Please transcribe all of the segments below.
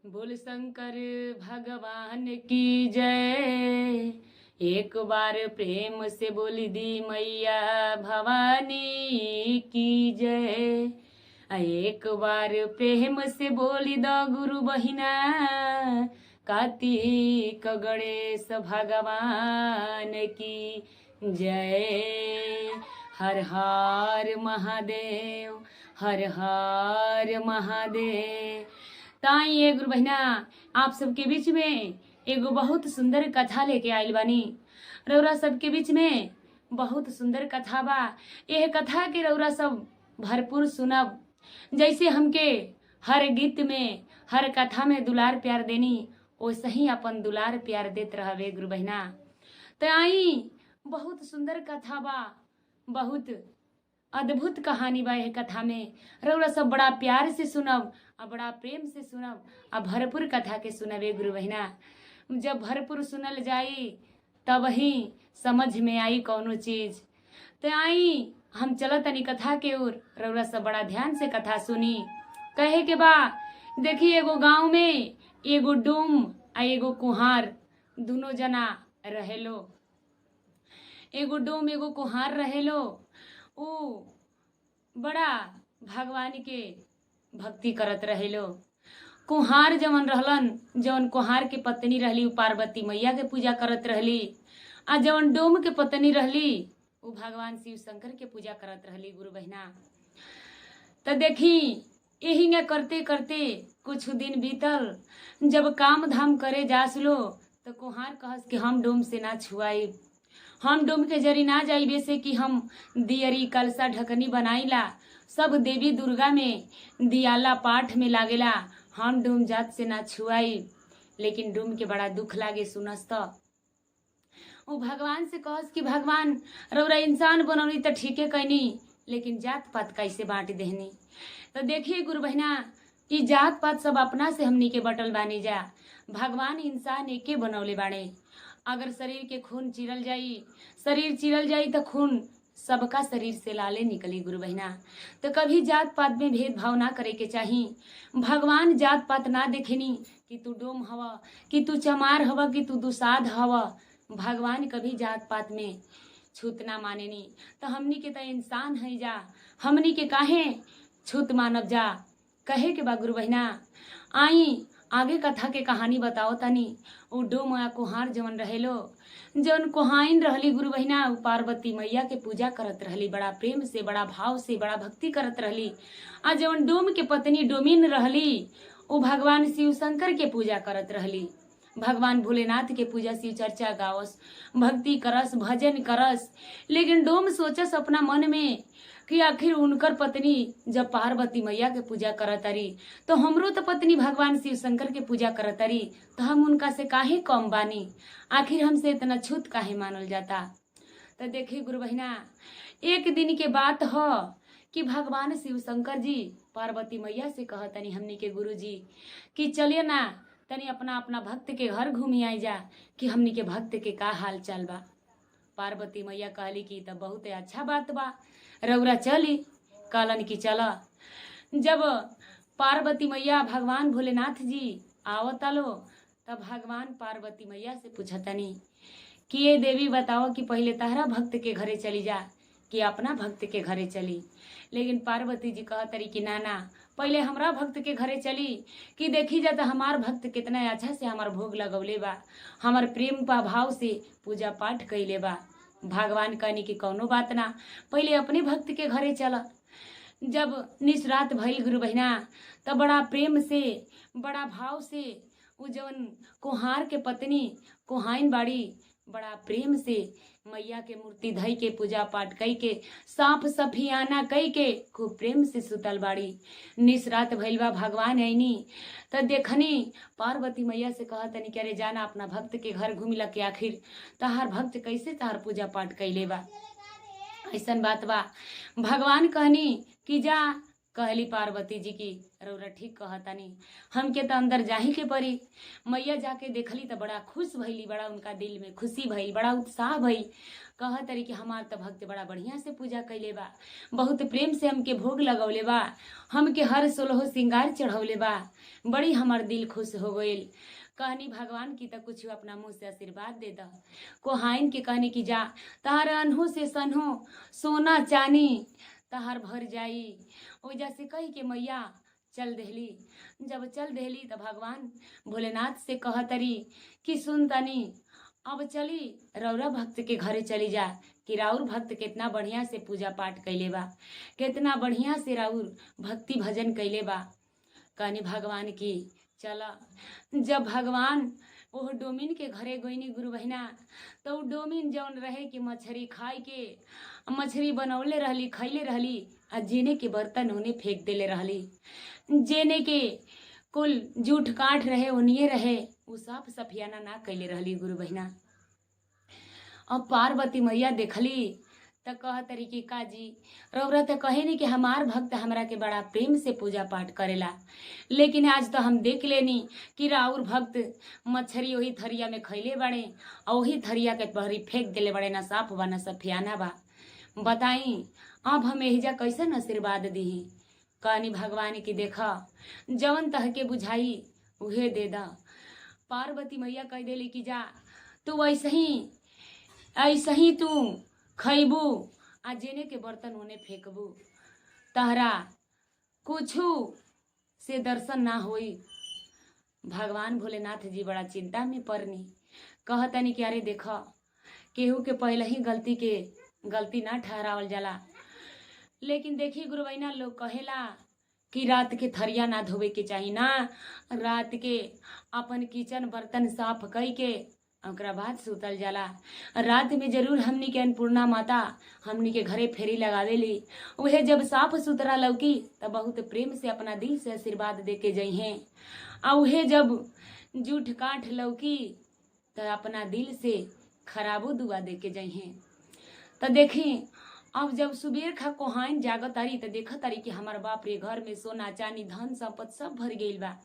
बोल शंकर भगवान की जय। एक बार प्रेम से बोल दी मैया भवानी की जय। एक बार प्रेम से बोली दो गुरु बहिना कार्तिक गणेश भगवान की जय। हर हर महादेव, हर हर महादेव। ताई ये गुरु बहिना आप सबके बीच में एगो बहुत सुंदर कथा लेके आइल बानी। रउरा सबके बीच में बहुत सुंदर कथा बा। यह कथा के रउरा सब भरपूर सुनब। जैसे हमके हर गीत में हर कथा में दुलार प्यार देनी, वैसे ही अपन दुलार प्यार देत रहबे गुरु बहिना। तो आई बहुत सुंदर कथा बा, बहुत अद्भुत कहानी बा। यह कथा में रउरा सब बड़ा प्यार से सुनब और बड़ा प्रेम से सुनब और भरपूर कथा के सुनबे गुरु बहिना। जब भरपूर सुनल जाई तब ही समझ में आई कौनो चीज। तो आई हम चलत तनी कथा के ओर, रउरा सब बड़ा ध्यान से कथा सुनी। कहे के बा देखी एगो गांव में एगो डूम आ एगो कुहार दोनों जना रहेलो। एगो डूम एगो कुहार रहेलो। ऊ बड़ा भगवान के भक्ति करत रहेलो। कुहार जवन रहलन, जवन कुहार के पत्नी रहली उ पार्वती मैया के पूजा करत रहली। आ जवन डोम के पत्नी रहली उ भगवान शिव शंकर के पूजा करत रहली गुरु बहिना। तो देखी यही करते करते कुछ दिन बीतल। जब काम धाम करे जासलो तो कुहार कहस कि हम डोम से ना छुआई, हम डोम के जरी ना जाइबे से कि हम दियरी कलसा ढकनी बनाईला, सब देवी दुर्गा में दियाला पाठ में लागेला, हम डोम जात से ना छुआई। लेकिन डोम के बड़ा दुख लागे सुनस तो वो भगवान से कहस कि भगवान रउरा इंसान बनौनी तो ठीके कैनी, लेकिन जात पात कैसे बांट देहनी। तो देखिए गुरु बहिना ई जात पात सब अपना से हमनी के बटल बानी जा। भगवान इंसान एके बनौले बाड़े। अगर शरीर के खून चिरल जाई, शरीर चिरल जाई तो खून सबका शरीर से लाले निकली गुरु बहिना। तो कभी जात पात में भेदभाव ना करे के चाही। भगवान जात पात ना देखेनी कि तू डोम हवा, कि तू चमार हवा, कि तू दुसाध हवा। भगवान कभी जात पात में छूत ना मानेनी। तो हमनी के तो इंसान है जा, हमनी के काहे छूत मानब जा। कहे के बा गुरु बहिना आई आगे कथा के कहानी बताओ तनी। उ डोम आ कुहार जवन रहेलो, जवन कुहाइन रहली गुरु बहिना, उ पार्वती मैया के पूजा करत रहली, बड़ा प्रेम से, बड़ा भाव से, बड़ा भक्ति करत रहली। आ जवन डोम के पत्नी डोमिन रहली उ भगवान शिव शंकर के पूजा करत रहली। भगवान भोलेनाथ के पूजा शिव चर्चा गावस, भक्ति करस, भजन करस। लेकिन डोम सोचस अपना मन में कि आखिर उनकर पत्नी जब पार्वती मैया के पूजा करतारी तो हमरो तो पत्नी भगवान शिव शंकर के पूजा करतारी, तो हम उनका से काहे कम बानी, आखिर हमसे इतना छूत काहे मानल जाता। तो देखिए गुरु बहिना एक दिन के बात हो कि भगवान शिव शंकर जी पार्वती मैया से कहतनी हमनी के गुरु जी कि चलिए ना तनी अपना अपना भक्त के घर घूमी आई जा कि हमनी के भक्त के का हाल चाल बा। पार्वती मैया कहली कि तब बहुत अच्छा बात बा, रउरा चली। कहलन कि चला। जब पार्वती मैया भगवान भोलेनाथ जी आवतालो तब भगवान पार्वती मैया से पूछतनी कि ये देवी बताओ कि पहले तहरा भक्त के घरे चली जा कि अपना भक्त के घरे चली। लेकिन पार्वती जी कहतरी कि ना पहले हमरा भक्त के घरे चली कि देखी जाता हमार भक्त कितना अच्छा से हमार भोग लगौले बा, हमार प्रेम पा भाव से पूजा पाठ कैले बा। भगवान कहनी कि कौनो बात ना, पहले अपने भक्त के घरे चला। जब निसरात भइल गुरु बहिना तब बड़ा प्रेम से, बड़ा भाव से उ जवन कुहार के पत्नी कुहाइन बाड़ी बड़ा प्रेम से मैया के मूर्ति धई के पूजा पाठ कई के साफ सफियाना कई के खूब प्रेम से सुतल बाड़ी। निसरात भइल बा, भगवान आईनी तो देखनी पार्वती मैया से कहतनी कि अरे जाना अपना भक्त के घर घूमिला के आखिर तहार भक्त कैसे तहार पूजा पाठ कैले बा, ऐसन बात बा। भगवान कहनी कि जा कहली पार्वती जी की रौरा ठीक कहतानी, हमके तो अंदर जाही के परी। मैया जाके देखली तो बड़ा खुश भइली, बड़ा उनका दिल में खुशी भइल, बड़ा उत्साह भइल। कह तरी कि हमार तो भक्त बड़ा बढ़िया से पूजा कैले बा, बहुत प्रेम से हमके भोग लगौले बा, हमके हर सोलहो श्रृंगार चढ़ौले बा, बड़ी हमार दिल खुश हो गईल। कहनी भगवान की तो कुछ अपना मुंह से आशीर्वाद दे द। कोहाइन के कहनी की जा तहार अनहो से सनहो सोना चानी तहार भर जाई। ओजा से कही के मैया चल देहली। जब चल देहली तो भगवान भोलेनाथ से कहतरी कि सुन तनी अब चली रौरा भक्त के घरे चली जा कि राउर भक्त कितना बढ़िया से पूजा पाठ कैले बा, कितना बढ़िया से राउर भक्ति भजन कैले बा। कहनी भगवान की चला। जब भगवान ओह डोमिन के घरे गईनी गुरु बहिना, तो डोमिन जौन रहे कि मछली खाई के मछली बनौले रहली खैले रहली आ जेने के बर्तन उन्हें फेंक देले रहली, जेने के कुल जूठ काठ रहे उनिए रहे वो साफ सफियाना ना कैले रहली गुरु बहिना। अब पार्वती मैया देखली तो कह तरीके का जी रौरा तो कहे नहीं कि हमार भक्त हमरा के बड़ा प्रेम से पूजा पाठ करेला, लेकिन आज तो हम देख लेनी कि राउर भक्त मछली वही थरिया में खैले बड़े और वही थरिया के बहरी फेंक दिले बड़े, ना साफ बा ना सफियाना बा। बताई अब हम एहिजा कैसन आशीर्वाद दी। कहनी भगवान की देखा जवन तह के बुझाई उहे दे दा। पार्वती मैया कह देली कि जा तू ऐसे ही तू खैबू आ जेने के बर्तन होने फेंकबू, तहरा कुछू से दर्शन ना होई। भगवान भोलेनाथ जी बड़ा चिंता में पड़नी। कहतनी कि अरे देख केहू के पहले ही गलती ना ठहरावल जाला, लेकिन देखी गुरु बहिना लोग कहेला कि रात के थरिया ना धोवे के चाही ना, रात के अपन किचन बर्तन साफ कई के ओकरा बाद सुतल जाला। रात में जरूर हमनी के अन्नपूर्णा माता हमनी के घरे फेरी लगावेली, उहे जब साफ सुथरा लौकी तब बहुत प्रेम से अपना दिल से आशीर्वाद दे के जइहे, आ उहे जब जूठ काठ लौकी तो अपना दिल से खराबो दुआ दे के जइहे। तो देखी अब जब सुबेर खा कोहाइन जागत तारी तो देख तारी कि हमार बाप रे घर में सोना चांदी धन संपत्ति सब भर गईल बा।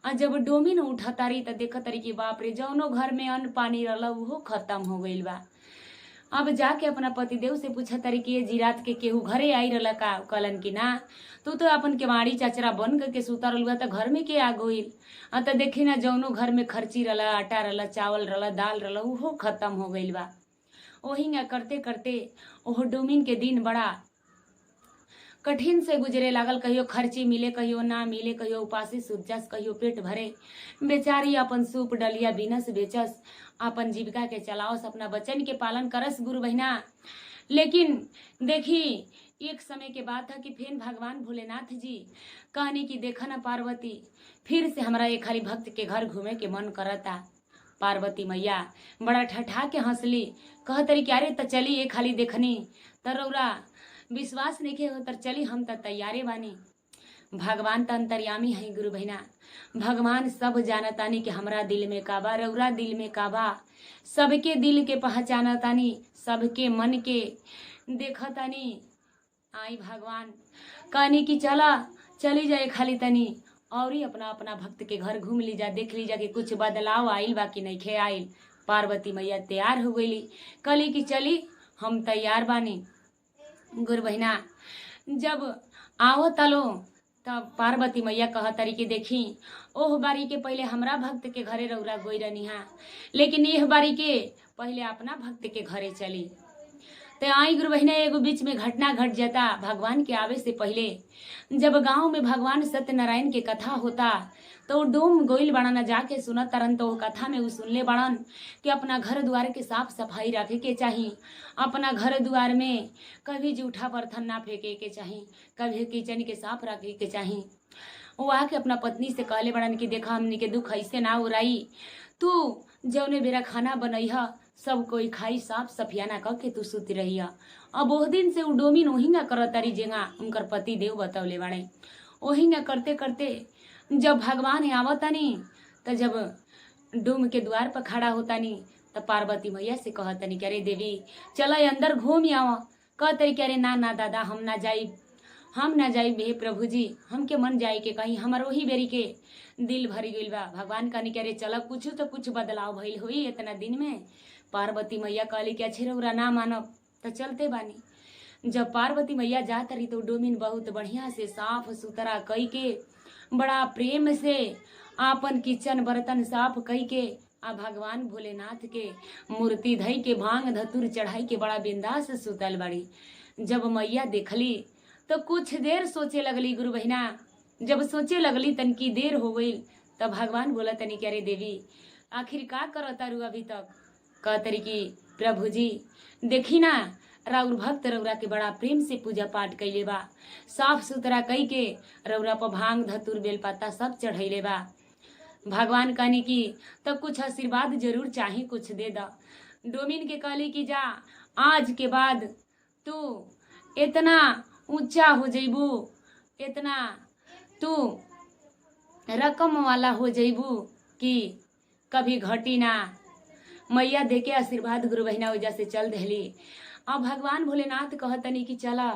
आ जब डोमिन उठा तारी तो देख तारी कि बाप रे जौनो घर में अन्न पानी रहला उहो खत्म हो गईल बा। अब जाके अपना पतिदेव से पूछा तारी कि ये जीरात के केहू घरे आई रहला का? कहलन कि ना, तू तो अपन केवाड़ी चाचरा बन करके सुता रहलुआ तो घर में के आ गईल। आ तो देखी ना जौनो घर में खर्ची रहला आटा रहला चावल रहला दाल रहला उहो खत्म हो गईल बा। ओहिंगा करते करते ओह डोमिन के दिन बड़ा कठिन से गुजरे लागल। कहियो खर्ची मिले कहियो ना मिले, कहियो उपासी सूत कहियो पेट भरे। बेचारी अपन सूप डलिया बिनस बेचस, अपन जीविका के चलावस, अपना बच्चन के पालन करस गुरु बहिना। लेकिन देखी एक समय के बात था कि फिर भगवान भोलेनाथ जी कहनी कि देखा ना पार्वती फिर से हमारा एक खाली भक्त के घर घूमे के मन करता। पार्वती मैया बड़ा ठठा के हंसली, कह तरी कि अरे त चली एक खाली देखनी तरौरा विश्वास नहीं के हो तर चली हम त तैयारे बानी। भगवान त अंतर्यामी है गुरु बहिना, भगवान सब जानतानी कि हमरा दिल में काबा रौरा दिल में काबा, सबके दिल के पहचानतानी, सबके मन के देखतानी। आई भगवान कहनी कि चली जाए खाली तनी और ही अपना अपना भक्त के घर घूम लीजा, देख लीजा कि कुछ बदलाव आइल बा कि नहीं खे आइल। पार्वती मैया तैयार हो गईली, कहली कि चली हम तैयार बानी। गुरु बहिना जब आओ तलो तब पार्वती मैया कह तरी कि देखी ओह बारी के पहले हमरा भक्त के घरे रौरा गोई रहनी हा, लेकिन यह बारी के पहले अपना भक्त के घरे चली। तो आई गुरु बहिना एगो बीच में घटना घट जाता भगवान के आवे से पहले। जब गांव में भगवान सत्यनारायण के कथा होता तो डोम गोइल बड़ाना जाके सुनत तरन, तो कथा में वो सुनले बड़न कि अपना घर द्वार के साफ सफाई रखे के चाहिए, अपना घर द्वार में कभी जूठा बर्तन ना फेंके के चाहिए, कभी किचन के साफ रखे के चाहिए। वो आके अपना पत्नी से कहले बड़न कि देखा हमनी के दुख ऐसे ना उड़ाई, तू जौने बेरा खाना बनैहा सब कोई खाई साफ सफियाना करके तू सुती रही। अब ओह दिन से उ डोमिन ओहिंगा करत तारी जेंगा उनकर पति देव बतौले बाड़े। ओहिंगा करते करते जब भगवान आवतानी तो जब डोम के द्वार पर खड़ा होतानी तो पार्वती मैया से कहतनी कि अरे देवी चल अंदर घूम आवा। कहतरी कि अरे ना ना दादा हम ना जाई, हम ना जाई हे प्रभु जी, हमके मन जाए के कहीं हमार वही बेरी के दिल भरी गइल बा। भगवान कहनी कि अरे चल कुछ तो कुछ बदलाव भइल होई इतना दिन में। पार्वती मैया कहली कि अच्छे रउरा ना मानब तो चलते बानी। जब पार्वती मैया जात रही तो डोमिन बहुत बढ़िया से साफ सुथरा कई के बड़ा प्रेम से आपन किचन बर्तन साफ कई के आ भगवान भोलेनाथ के मूर्ति धई के भांग धतुर चढ़ाई के बड़ा बिंदास से सुतल बड़ी। जब मैया देखली तो कुछ देर सोचे लगली गुरु बहिना। जब सोचे लगली तनकी देर हो गई तब भगवान बोला तनी कि अरे देवी आखिर का करो तारू अभी तक। कहतरी कि प्रभु जी देखी ना राउर भक्त रउरा के बड़ा प्रेम से पूजा पाठ कैले बा, साफ सुथरा कई के रउरा पर भांग धतुर बेलपत्ता सब चढ़ैले बा। भगवान कहनी कि तो कुछ आशीर्वाद जरूर चाही, कुछ दे दा। डोमिन के कहली कि जा आज के बाद तू इतना ऊंचा हो जइबू, इतना तू रकम वाला हो जइबू कि कभी घटी ना। मैया देके आशीर्वाद गुरु बहिना वजह से चल देली। अब भगवान भोलेनाथ कहतनी कि चला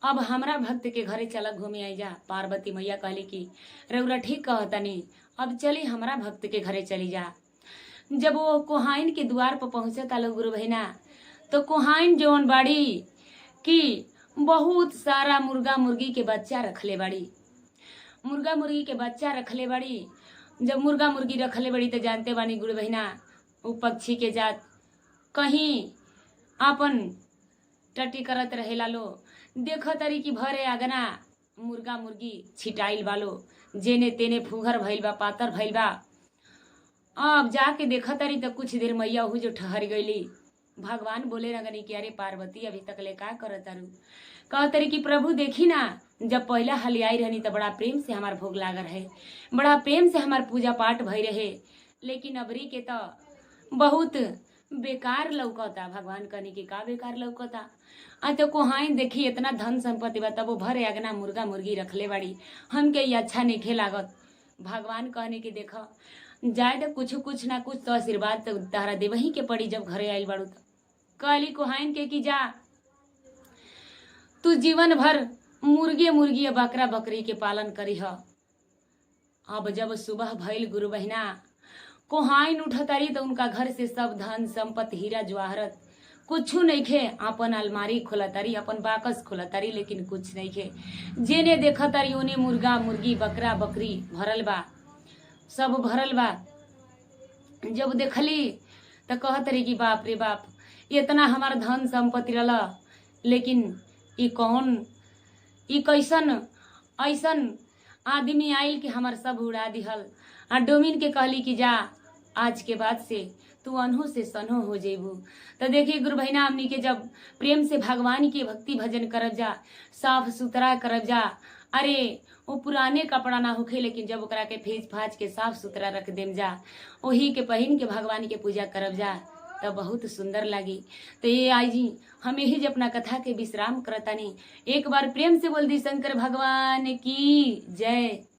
अब हमरा भक्त के घरे चला घूमे आई जा। पार्वती मैया कहली कि रउरा ठीक कहतनी, अब चली हमरा भक्त के घरे चली जा। जब वो कोहाइन के द्वार पर पहुंचता लोग गुरु बहिना तो कोहाइन जौन बाड़ी कि बहुत सारा मुर्गा मुर्गी के बच्चा रखले बाड़ी, मुर्गा मुर्गी के बच्चा रखले बाड़ी। जब मुर्गा मुर्गी रखले बाड़ी तो जानते बानी गुरु बहिना वो पक्षी के जात कहीं आपन टटी करत रहेला लो। देख तरी कि भरे आगना मुर्गा मुर्गी छिटाइल बालो, जेने तेने फुहर भइल बा, पातर भइल बा। अब जाके देख तरी तो कुछ देर मैया हु जो ठहर गईली। भगवान बोले लगनी कि अरे पार्वती अभी तक ले का करत तारू। कह तरी कि प्रभु देखी ना जब पहला हली आई रहनी तो बड़ा प्रेम से हमार भोग लाग रहे, बड़ा प्रेम से हमार पूजा पाठ भई रहे, लेकिन अबरी के तो बहुत बेकार लौकता। भगवान कहनी कि का बेकार लौकता। तो कोहाइन देखी इतना धन संपत्ति बा तब वो भरे अगना मुर्गा मुर्गी रखले बाड़ी, हमके ये अच्छा नहीं लागत। भगवान कहने की देखो जाए तो कुछ ना कुछ तो आशीर्वाद तो तारा देवही के पड़ी जब घरे आइल बाड़ू। तो कहली कोहाइन के कि जा तू जीवन भर मुर्गे मुर्गी बकरा बकरी के पालन करी ह। अब जब सुबह भइल गुरु बहिना कोहाइन उठतारी तो उनका घर से सब धन संपत्ति हीरा जवाहरत कुछ नहीं खे। अपन अलमारी खोलतारी, अपन बाकस खोलतारी, लेकिन कुछ नहीं खे। जेने देखतारी ओने मुर्गा मुर्गी बकरा बकरी भरल बा, सब भरल बा। जब देखली तो कहतरी कि बाप रे बाप इतना हमार धन संपत्ति रहा, लेकिन ई कौन ई कैसन ऐसन आदमी आइल कि हमार सब उड़ा दिहल। आ डोमिन के कहली कि जा आज के बाद से तू अनहो से सनहो हो जेबू। तो देखिए गुरु बहिना हमनी के जब प्रेम से भगवान के भक्ति भजन करब जा, साफ सुथरा करब जा, अरे वो पुराने कपड़ा ना होखे लेकिन जब ओकरा के फेंच फाच के साफ सुथरा रख देम जा, वही के पहन के भगवान के पूजा करब जा तो बहुत सुंदर लगी। तो ये आज हम यही जो अपना कथा के विश्राम करतानी। एक बार प्रेम से बोल दी शंकर भगवान की जय।